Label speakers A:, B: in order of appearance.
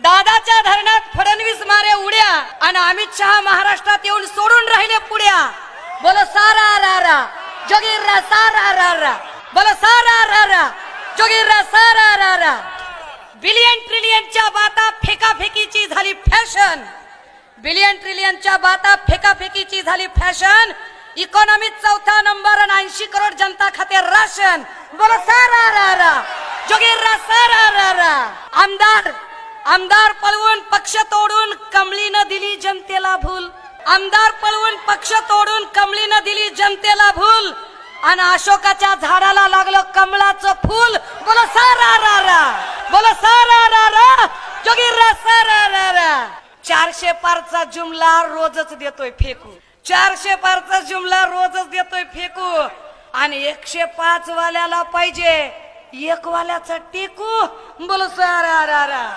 A: दादाच्या धरणात फडणवीस मारे उड्या आणि अमित शहा महाराष्ट्रात येऊन सोडून राहिले पुड्या। बोलो सारा रा रा जोगीरा सारा रा रा, बोलो सारा रा रा जोगीरा सारा रा रा। बिलियन ट्रिलियनच्या बाता फेकाफेकीची झाली फॅशन, बिलियन ट्रिलियनच्या बाता फेकाफेकीची झाली फॅशन। इकॉनॉमीत चौथा नंबर आणि 80 करोड जनता खाते राशन। बोलो सारा रा रा जोगीरा सारा रा रा। आमदार पळवून पक्ष तोडून कमळीनं दिली जनतेला भूल, आमदार पळवून पक्ष तोडून कमळीनं दिली जनतेला भूल आणि अशोकाच्या झाडाला लागलं कमळाचं फूल। बोलो सारा रा रा, बोलो सारा रा रा जोगीरा सारा रा रा। 400 पारचा जुमला रोजच देतोय फेकू, 400 पारचा जुमला रोजच देतोय फेकू आणि 105 वाल्याला पाहिजे 1 वाल्याचा टेकू। बोलो सारा रा रा।